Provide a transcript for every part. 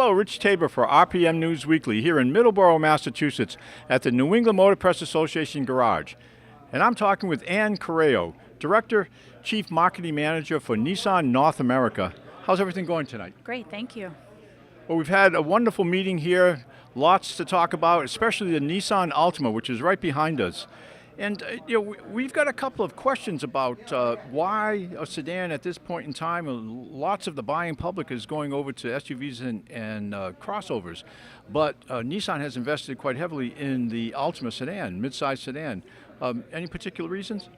Hello, Rich Tabor for RPM News Weekly here in Middleborough, Massachusetts at the New England Motor Press Association Garage. And I'm talking with Anne Corrao, Director, Chief Marketing Manager for Nissan North America. How's everything going tonight? Great, thank you. Well, we've had a wonderful meeting here, lots to talk about, especially the Nissan Altima, which is right behind us. And we've got a couple of questions about why a sedan at this point in time. Lots of the buying public is going over to SUVs and crossovers, but Nissan has invested quite heavily in the Altima sedan, mid-size sedan. Any particular reasons?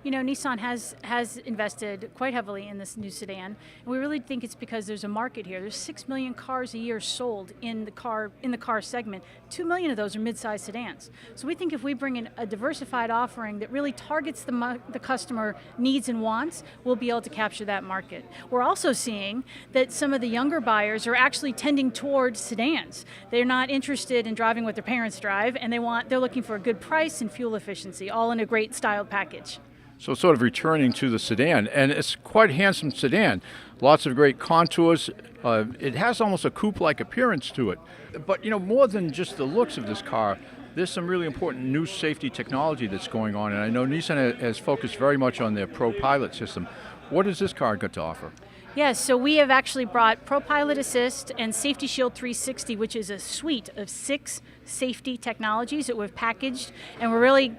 You know, Nissan has invested quite heavily in this new sedan, and we really think it's because there's a market here. There's 6 million cars a year sold in the car segment. 2 million of those are mid-size sedans. So we think if we bring in a diversified offering that really targets the customer needs and wants, we'll be able to capture that market. We're also seeing that some of the younger buyers are actually tending towards sedans. They're not interested in driving what their parents drive, and they're looking for a good price and fuel efficiency, all in a great styled package. So sort of returning to the sedan, and it's quite a handsome sedan. Lots of great contours. It has almost a coupe-like appearance to it. But more than just the looks of this car, there's some really important new safety technology that's going on, and I know Nissan has focused very much on their ProPILOT system. What has this car got to offer? Yes, so we have actually brought ProPILOT Assist and Safety Shield 360, which is a suite of 6 safety technologies that we've packaged, and we're really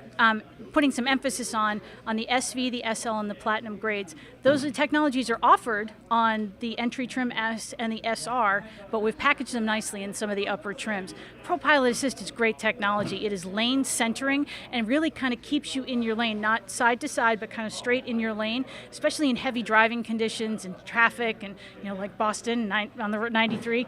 putting some emphasis on the SV, the SL, and the Platinum grades. Those technologies are offered on the entry trim S and the SR, but we've packaged them nicely in some of the upper trims. ProPILOT Assist is great technology. It is lane centering and really kind of keeps you in your lane, not side to side, but kind of straight in your lane, especially in heavy driving conditions and traffic, and like Boston on the Route 93.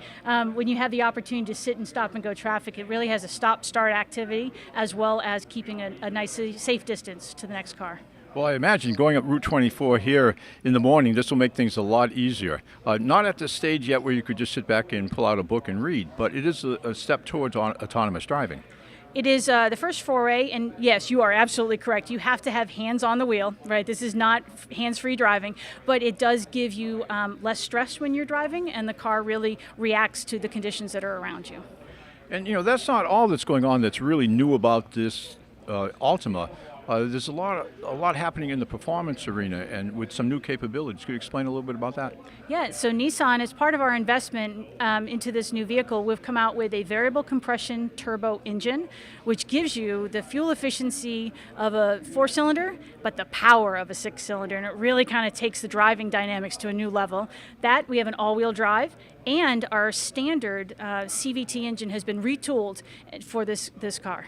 When you have the opportunity to sit and stop and go traffic, it really has a stop-start activity as well as keeping a nice safe distance to the next car. Well, I imagine going up Route 24 here in the morning, this will make things a lot easier. Not at the stage yet where you could just sit back and pull out a book and read, but it is a step towards autonomous driving. It is the first foray, and yes, you are absolutely correct. You have to have hands on the wheel, right? This is not hands-free driving, but it does give you less stress when you're driving, and the car really reacts to the conditions that are around you. And that's not all that's going on that's really new about this Altima. There's a lot happening in the performance arena and with some new capabilities. Could you explain a little bit about that? Yeah, so Nissan, as part of our investment into this new vehicle, we've come out with a variable compression turbo engine, which gives you the fuel efficiency of a 4-cylinder, but the power of a 6-cylinder, and it really kind of takes the driving dynamics to a new level. That, we have an all-wheel drive, and our standard CVT engine has been retooled for this car.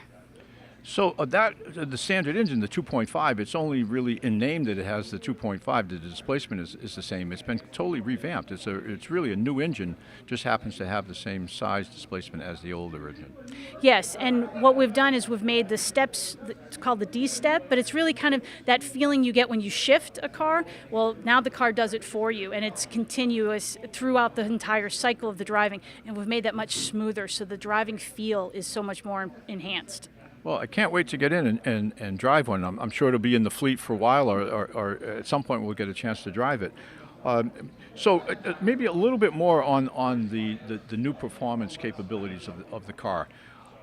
So the standard engine, the 2.5, it's only really in name that it has the 2.5. The displacement is the same. It's been totally revamped. It's really a new engine, just happens to have the same size displacement as the older engine. Yes, and what we've done is we've made the steps, it's called the D-step, but it's really kind of that feeling you get when you shift a car. Well, now the car does it for you, and it's continuous throughout the entire cycle of the driving, and we've made that much smoother, so the driving feel is so much more enhanced. Well, I can't wait to get in and drive one. I'm sure it'll be in the fleet for a while, or at some point we'll get a chance to drive it. So maybe a little bit more on the new performance capabilities of the car.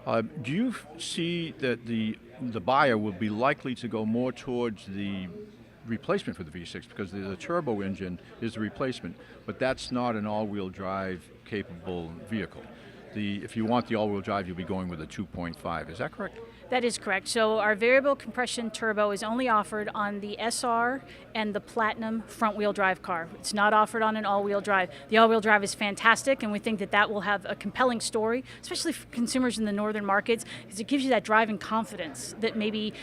Do you see that the buyer will be likely to go more towards the replacement for the V6, because the turbo engine is the replacement, but that's not an all-wheel drive capable vehicle? If you want the all-wheel drive, you'll be going with a 2.5. Is that correct? That is correct. So our variable compression turbo is only offered on the SR and the Platinum front-wheel drive car. It's not offered on an all-wheel drive. The all-wheel drive is fantastic, and we think that will have a compelling story, especially for consumers in the northern markets, because it gives you that driving confidence that maybe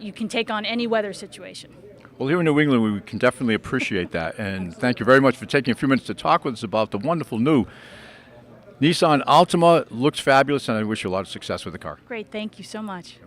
you can take on any weather situation. Well, here in New England, we can definitely appreciate that. And thank you very much for taking a few minutes to talk with us about the wonderful new Nissan Altima. Looks fabulous, and I wish you a lot of success with the car. Great, thank you so much.